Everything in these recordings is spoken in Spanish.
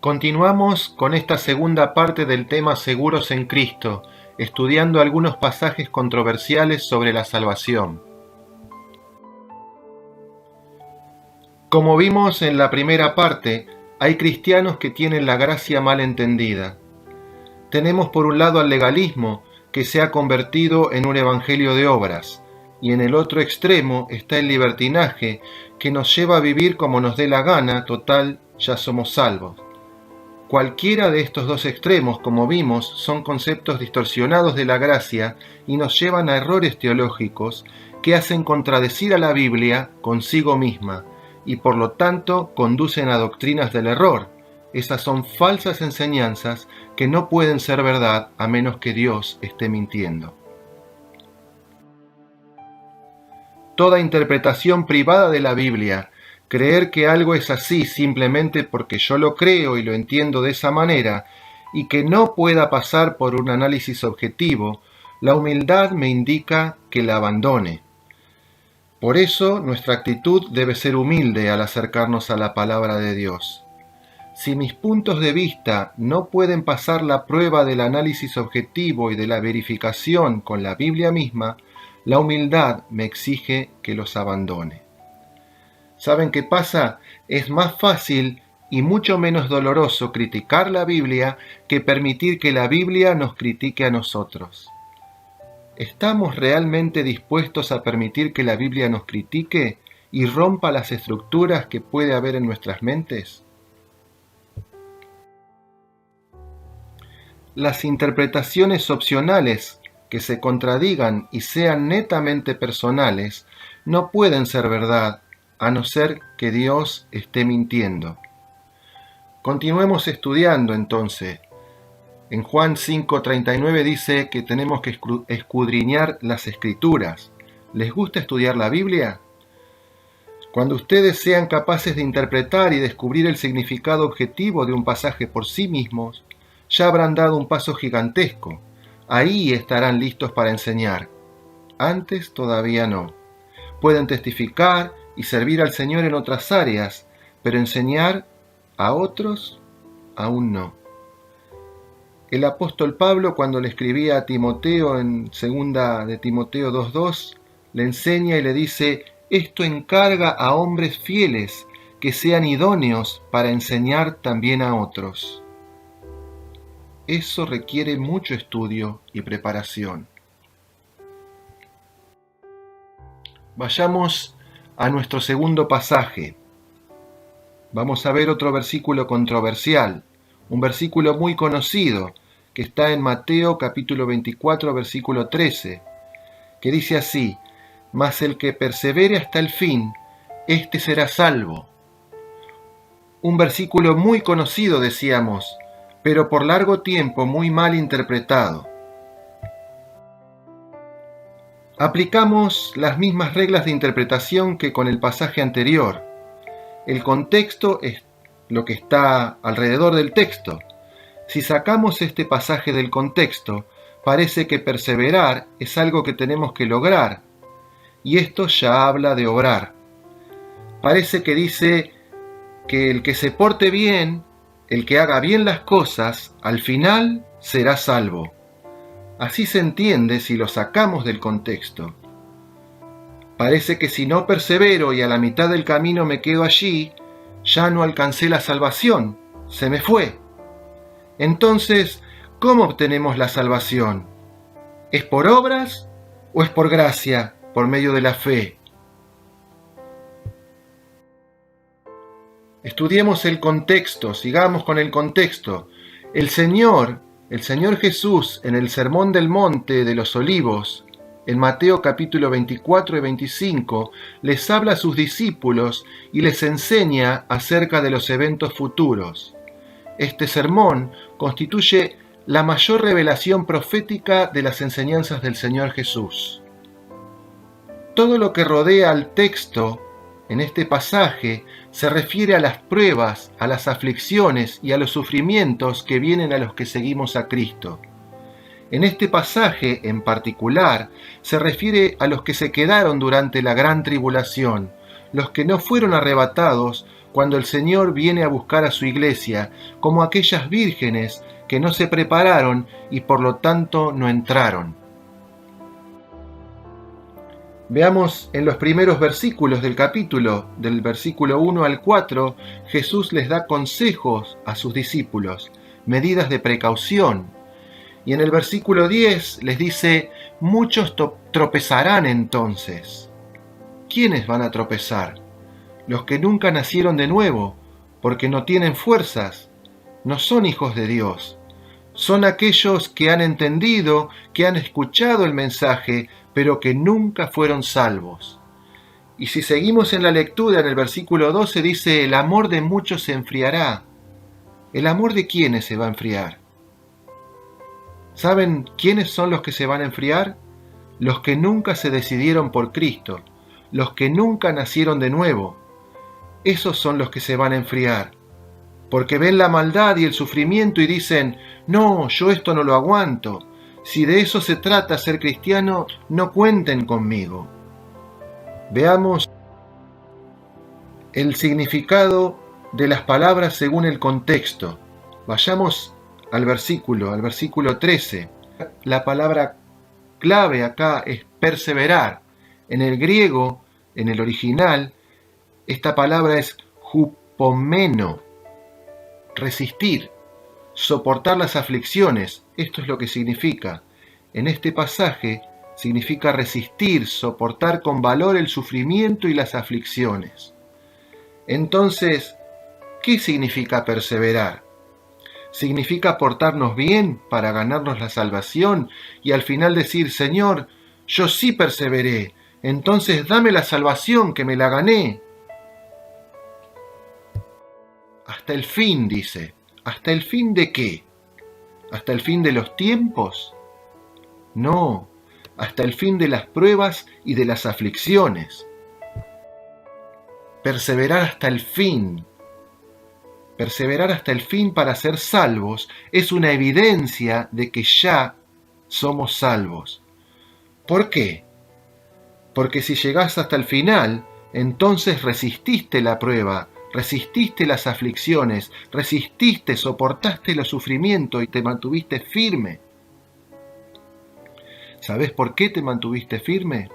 Continuamos con esta segunda parte del tema Seguros en Cristo, estudiando algunos pasajes controversiales sobre la salvación. Como vimos en la primera parte, hay cristianos que tienen la gracia mal entendida. Tenemos por un lado al legalismo, que se ha convertido en un evangelio de obras, y en el otro extremo está el libertinaje, que nos lleva a vivir como nos dé la gana, total, ya somos salvos. Cualquiera de estos dos extremos, como vimos, son conceptos distorsionados de la gracia y nos llevan a errores teológicos que hacen contradecir a la Biblia consigo misma y por lo tanto conducen a doctrinas del error. Esas son falsas enseñanzas que no pueden ser verdad a menos que Dios esté mintiendo. Toda interpretación privada de la Biblia, creer que algo es así simplemente porque yo lo creo y lo entiendo de esa manera, y que no pueda pasar por un análisis objetivo, la humildad me indica que la abandone. Por eso nuestra actitud debe ser humilde al acercarnos a la palabra de Dios. Si mis puntos de vista no pueden pasar la prueba del análisis objetivo y de la verificación con la Biblia misma, la humildad me exige que los abandone. ¿Saben qué pasa? Es más fácil y mucho menos doloroso criticar la Biblia que permitir que la Biblia nos critique a nosotros. ¿Estamos realmente dispuestos a permitir que la Biblia nos critique y rompa las estructuras que puede haber en nuestras mentes? Las interpretaciones opcionales que se contradigan y sean netamente personales no pueden ser verdad, a no ser que Dios esté mintiendo. Continuemos estudiando entonces. En Juan 5:39 dice que tenemos que escudriñar las Escrituras. ¿Les gusta estudiar la Biblia? Cuando ustedes sean capaces de interpretar y descubrir el significado objetivo de un pasaje por sí mismos, ya habrán dado un paso gigantesco. Ahí estarán listos para enseñar. Antes todavía no. Pueden testificar y servir al Señor en otras áreas, pero enseñar a otros aún no. El apóstol Pablo, cuando le escribía a Timoteo en 2 de Timoteo 2:2, le enseña y le dice: esto encarga a hombres fieles que sean idóneos para enseñar también a otros. Eso requiere mucho estudio y preparación. Vayamos a nuestro segundo pasaje. Vamos a ver otro versículo controversial, un versículo muy conocido que está en Mateo capítulo 24, versículo 13, que dice así: mas el que persevere hasta el fin, éste será salvo. Un versículo muy conocido, decíamos, pero por largo tiempo muy mal interpretado. Aplicamos las mismas reglas de interpretación que con el pasaje anterior. El contexto es lo que está alrededor del texto. Si sacamos este pasaje del contexto, parece que perseverar es algo que tenemos que lograr, y esto ya habla de obrar. Parece que dice que el que se porte bien, el que haga bien las cosas, al final será salvo. Así se entiende si lo sacamos del contexto. Parece que si no persevero y a la mitad del camino me quedo allí, ya no alcancé la salvación, se me fue. Entonces, ¿cómo obtenemos la salvación? ¿Es por obras o es por gracia, por medio de la fe? Estudiemos el contexto, sigamos con el contexto. El Señor Jesús, en el Sermón del Monte de los Olivos, en Mateo capítulo 24 y 25, les habla a sus discípulos y les enseña acerca de los eventos futuros. Este sermón constituye la mayor revelación profética de las enseñanzas del Señor Jesús. Todo lo que rodea al texto en este pasaje se refiere a las pruebas, a las aflicciones y a los sufrimientos que vienen a los que seguimos a Cristo. En este pasaje en particular se refiere a los que se quedaron durante la gran tribulación, los que no fueron arrebatados cuando el Señor viene a buscar a su iglesia, como aquellas vírgenes que no se prepararon y por lo tanto no entraron. Veamos en los primeros versículos del capítulo, del versículo 1 al 4, Jesús les da consejos a sus discípulos, medidas de precaución. Y en el versículo 10 les dice, muchos tropezarán entonces. ¿Quiénes van a tropezar? Los que nunca nacieron de nuevo, porque no tienen fuerzas, no son hijos de Dios. Son aquellos que han entendido, que han escuchado el mensaje, pero que nunca fueron salvos. Y si seguimos en la lectura, en el versículo 12 dice, el amor de muchos se enfriará. ¿El amor de quiénes se va a enfriar? ¿Saben quiénes son los que se van a enfriar? Los que nunca se decidieron por Cristo, los que nunca nacieron de nuevo. Esos son los que se van a enfriar, porque ven la maldad y el sufrimiento y dicen, no, yo esto no lo aguanto. Si de eso se trata ser cristiano, no cuenten conmigo. Veamos el significado de las palabras según el contexto. Vayamos al versículo 13. La palabra clave acá es perseverar. En el griego, en el original, esta palabra es hupomeno, resistir, soportar las aflicciones. Esto es lo que significa. En este pasaje significa resistir, soportar con valor el sufrimiento y las aflicciones. Entonces, ¿qué significa perseverar? Significa portarnos bien para ganarnos la salvación y al final decir, Señor, yo sí perseveré, entonces dame la salvación que me la gané. Hasta el fin, dice. ¿Hasta el fin de qué? ¿Hasta el fin de los tiempos? No, hasta el fin de las pruebas y de las aflicciones. Perseverar hasta el fin. Perseverar hasta el fin para ser salvos es una evidencia de que ya somos salvos. ¿Por qué? Porque si llegás hasta el final, entonces resististe la prueba, resististe las aflicciones, resististe, soportaste los sufrimientos y te mantuviste firme. ¿Sabés por qué te mantuviste firme?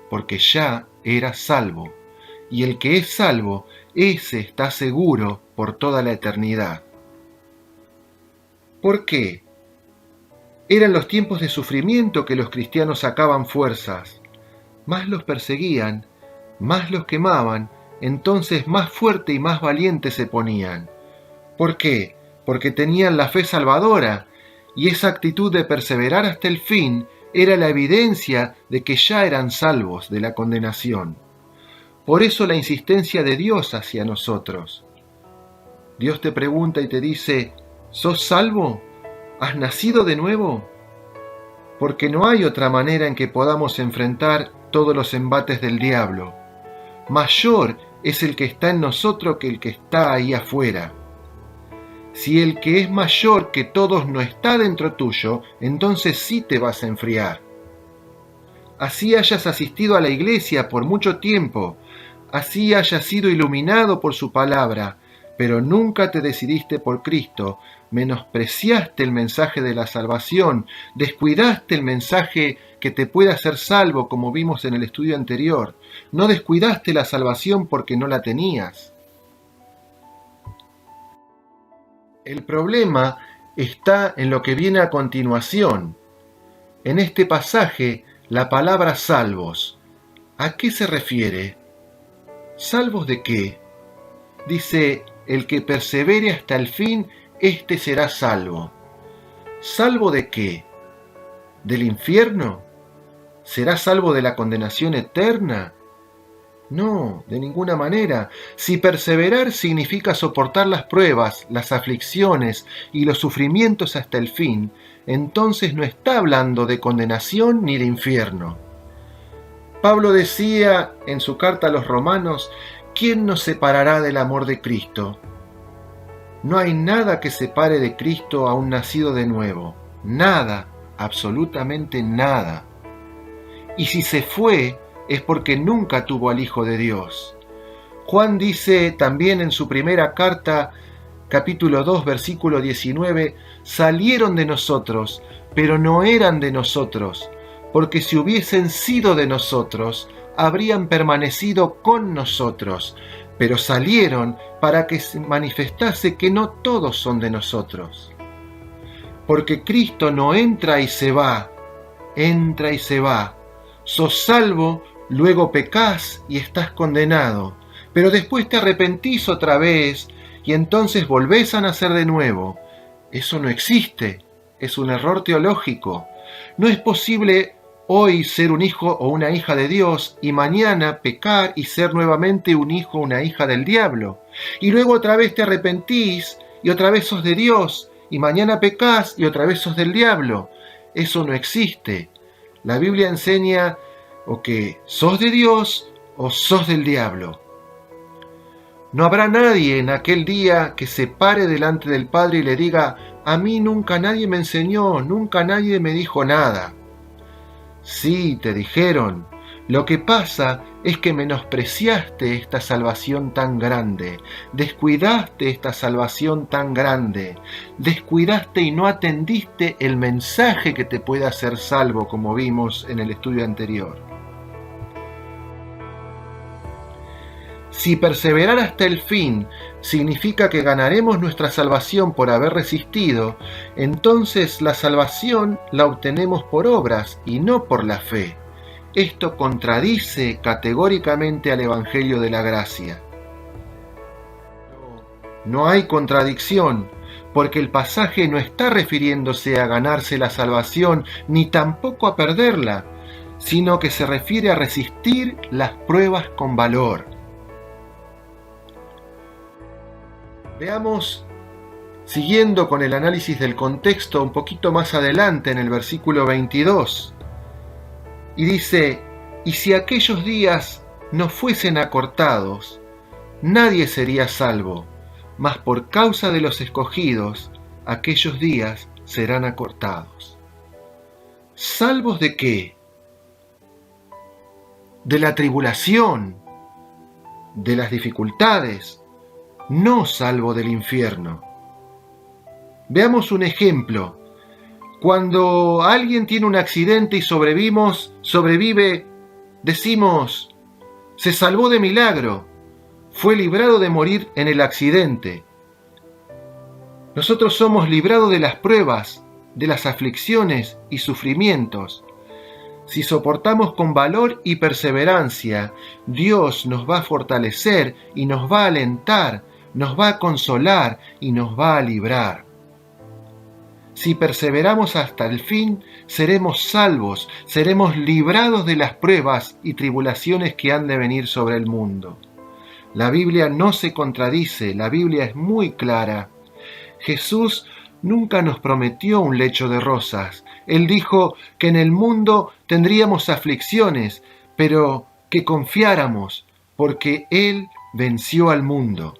Porque ya eras salvo. Y el que es salvo, ese está seguro por toda la eternidad. ¿Por qué? Eran los tiempos de sufrimiento que los cristianos sacaban fuerzas. Más los perseguían, más los quemaban, entonces más fuerte y más valiente se ponían. ¿Por qué? Porque tenían la fe salvadora, y esa actitud de perseverar hasta el fin era la evidencia de que ya eran salvos de la condenación. Por eso la insistencia de Dios hacia nosotros. Dios te pregunta y te dice, ¿sos salvo? ¿Has nacido de nuevo? Porque no hay otra manera en que podamos enfrentar todos los embates del diablo. Mayor es el que está en nosotros que el que está ahí afuera. Si el que es mayor que todos no está dentro tuyo, entonces sí te vas a enfriar. Así hayas asistido a la iglesia por mucho tiempo, así hayas sido iluminado por su palabra, pero nunca te decidiste por Cristo, menospreciaste el mensaje de la salvación, descuidaste el mensaje que te puede hacer salvo, como vimos en el estudio anterior, no descuidaste la salvación porque no la tenías. El problema está en lo que viene a continuación. En este pasaje, la palabra salvos, ¿a qué se refiere? ¿Salvos de qué? Dice, el que persevere hasta el fin, éste será salvo. ¿Salvo de qué? ¿Del infierno? ¿Será salvo de la condenación eterna? No, de ninguna manera. Si perseverar significa soportar las pruebas, las aflicciones y los sufrimientos hasta el fin, entonces no está hablando de condenación ni de infierno. Pablo decía en su carta a los Romanos, ¿quién nos separará del amor de Cristo? No hay nada que separe de Cristo a un nacido de nuevo. Nada, absolutamente nada. Y si se fue, es porque nunca tuvo al Hijo de Dios. Juan dice también en su primera carta, capítulo 2, versículo 19, salieron de nosotros, pero no eran de nosotros, porque si hubiesen sido de nosotros, habrían permanecido con nosotros, pero salieron para que se manifestase que no todos son de nosotros. Porque Cristo no entra y se va, entra y se va. Sos salvo, luego pecás y estás condenado, pero después te arrepentís otra vez y entonces volvés a nacer de nuevo. Eso no existe, es un error teológico. No es posible hoy ser un hijo o una hija de Dios y mañana pecar y ser nuevamente un hijo o una hija del diablo. Y luego otra vez te arrepentís y otra vez sos de Dios y mañana pecás y otra vez sos del diablo. Eso no existe. La Biblia enseña o que sos de Dios o sos del diablo. No habrá nadie en aquel día que se pare delante del Padre y le diga: a mí nunca nadie me enseñó, nunca nadie me dijo nada. Sí, te dijeron. Lo que pasa es que menospreciaste esta salvación tan grande, descuidaste esta salvación tan grande, descuidaste y no atendiste el mensaje que te puede hacer salvo, como vimos en el estudio anterior. Si perseverar hasta el fin significa que ganaremos nuestra salvación por haber resistido, entonces la salvación la obtenemos por obras y no por la fe. Esto contradice categóricamente al Evangelio de la Gracia. No hay contradicción, porque el pasaje no está refiriéndose a ganarse la salvación ni tampoco a perderla, sino que se refiere a resistir las pruebas con valor. Veamos, siguiendo con el análisis del contexto, un poquito más adelante en el versículo 22. Y dice: y si aquellos días no fuesen acortados, nadie sería salvo, mas por causa de los escogidos, aquellos días serán acortados. ¿Salvos de qué? De la tribulación, de las dificultades, no salvo del infierno. Veamos un ejemplo. Cuando alguien tiene un accidente y sobrevive, decimos: se salvó de milagro, fue librado de morir en el accidente. Nosotros somos librados de las pruebas, de las aflicciones y sufrimientos. Si soportamos con valor y perseverancia, Dios nos va a fortalecer y nos va a alentar, nos va a consolar y nos va a librar. Si perseveramos hasta el fin, seremos salvos, seremos librados de las pruebas y tribulaciones que han de venir sobre el mundo. La Biblia no se contradice, la Biblia es muy clara. Jesús nunca nos prometió un lecho de rosas. Él dijo que en el mundo tendríamos aflicciones, pero que confiáramos, porque Él venció al mundo.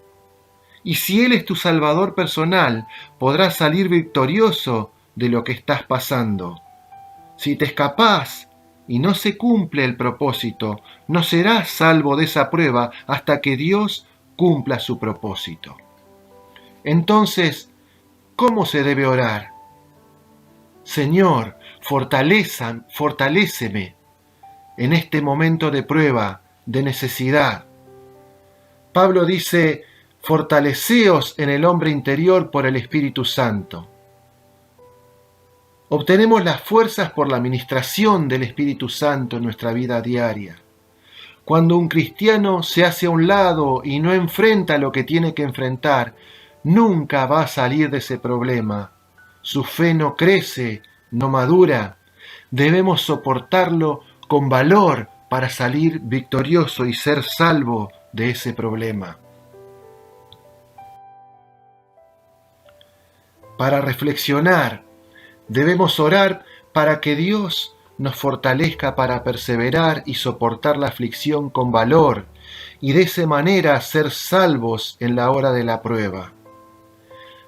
Y si Él es tu Salvador personal, podrás salir victorioso de lo que estás pasando. Si te escapás y no se cumple el propósito, no serás salvo de esa prueba hasta que Dios cumpla su propósito. Entonces, ¿cómo se debe orar? Señor, fortaléceme en este momento de prueba, de necesidad. Pablo dice: fortaleceos en el hombre interior por el Espíritu Santo. Obtenemos las fuerzas por la administración del Espíritu Santo en nuestra vida diaria. Cuando un cristiano se hace a un lado y no enfrenta lo que tiene que enfrentar, nunca va a salir de ese problema. Su fe no crece, no madura. Debemos soportarlo con valor para salir victorioso y ser salvo de ese problema. Para reflexionar, debemos orar para que Dios nos fortalezca para perseverar y soportar la aflicción con valor y de esa manera ser salvos en la hora de la prueba.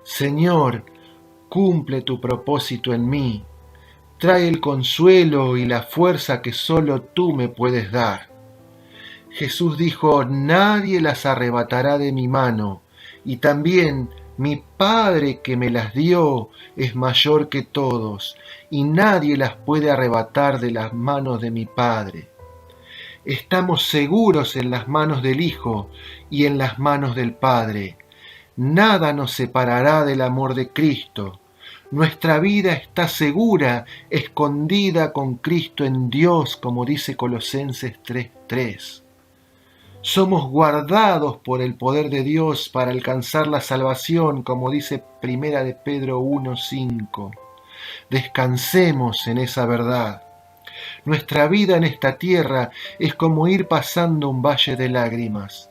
Señor, cumple tu propósito en mí. Trae el consuelo y la fuerza que solo tú me puedes dar. Jesús dijo, nadie las arrebatará de mi mano, y también mi Padre que me las dio es mayor que todos, y nadie las puede arrebatar de las manos de mi Padre. Estamos seguros en las manos del Hijo y en las manos del Padre. Nada nos separará del amor de Cristo. Nuestra vida está segura, escondida con Cristo en Dios, como dice Colosenses 3:3. Somos guardados por el poder de Dios para alcanzar la salvación, como dice Primera de Pedro 1:5. Descansemos en esa verdad. Nuestra vida en esta tierra es como ir pasando un valle de lágrimas,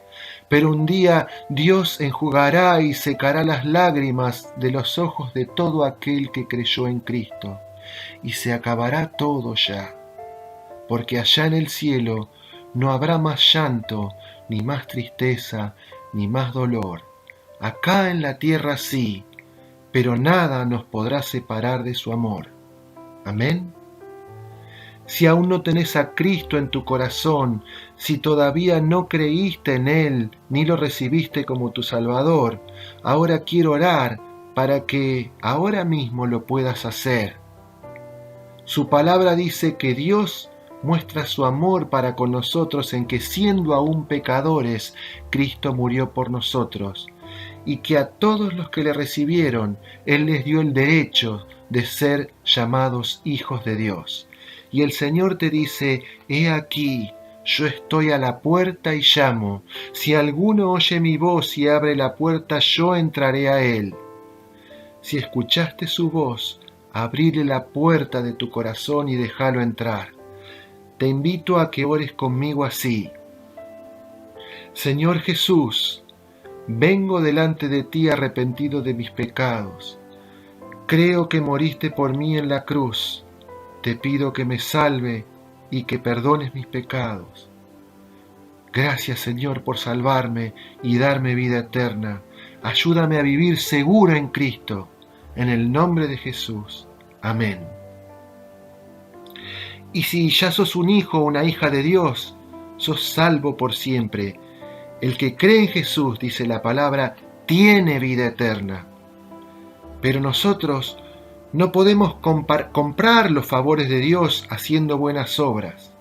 pero un día Dios enjugará y secará las lágrimas de los ojos de todo aquel que creyó en Cristo, y se acabará todo ya, porque allá en el cielo no habrá más llanto, ni más tristeza, ni más dolor. Acá en la tierra sí, pero nada nos podrá separar de su amor. Amén. Si aún no tenés a Cristo en tu corazón, si todavía no creíste en Él, ni lo recibiste como tu Salvador, ahora quiero orar para que ahora mismo lo puedas hacer. Su palabra dice que Dios muestra su amor para con nosotros en que siendo aún pecadores, Cristo murió por nosotros, y que a todos los que le recibieron, Él les dio el derecho de ser llamados hijos de Dios. Y el Señor te dice, he aquí, yo estoy a la puerta y llamo. Si alguno oye mi voz y abre la puerta, yo entraré a él. Si escuchaste su voz, abrile la puerta de tu corazón y déjalo entrar. Te invito a que ores conmigo así. Señor Jesús, vengo delante de ti arrepentido de mis pecados. Creo que moriste por mí en la cruz. Te pido que me salve y que perdones mis pecados. Gracias, Señor, por salvarme y darme vida eterna. Ayúdame a vivir seguro en Cristo. En el nombre de Jesús. Amén. Y si ya sos un hijo o una hija de Dios, sos salvo por siempre. El que cree en Jesús, dice la palabra, tiene vida eterna. Pero nosotros no podemos comprar los favores de Dios haciendo buenas obras.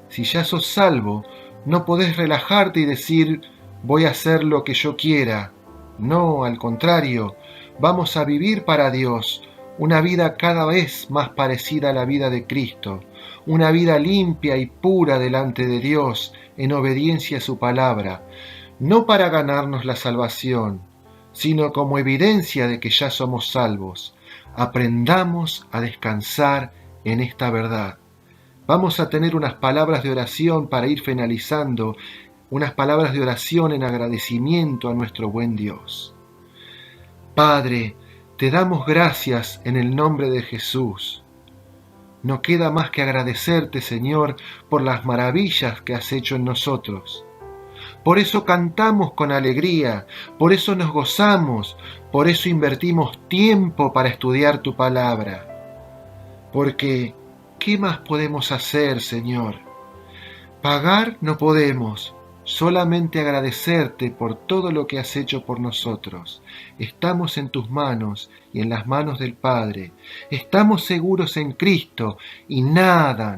Si ya sos salvo, no podés relajarte y decir, voy a hacer lo que yo quiera. No, al contrario, vamos a vivir para Dios, una vida cada vez más parecida a la vida de Cristo, una vida limpia y pura delante de Dios, en obediencia a su palabra, no para ganarnos la salvación, sino como evidencia de que ya somos salvos. Aprendamos a descansar en esta verdad. Vamos a tener unas palabras de oración para ir finalizando, unas palabras de oración en agradecimiento a nuestro buen Dios. Padre, te damos gracias en el nombre de Jesús. No queda más que agradecerte, Señor, por las maravillas que has hecho en nosotros. Por eso cantamos con alegría, por eso nos gozamos, por eso invertimos tiempo para estudiar tu palabra. Porque, ¿qué más podemos hacer, Señor? Pagar no podemos, solamente agradecerte por todo lo que has hecho por nosotros. Estamos en tus manos y en las manos del Padre. Estamos seguros en Cristo y nada,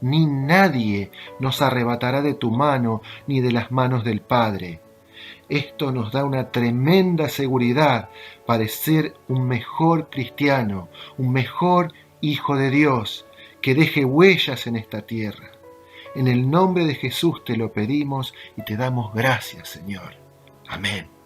ni nadie nos arrebatará de tu mano ni de las manos del Padre. Esto nos da una tremenda seguridad para ser un mejor cristiano, un mejor hijo de Dios, que deje huellas en esta tierra. En el nombre de Jesús te lo pedimos y te damos gracias, Señor. Amén.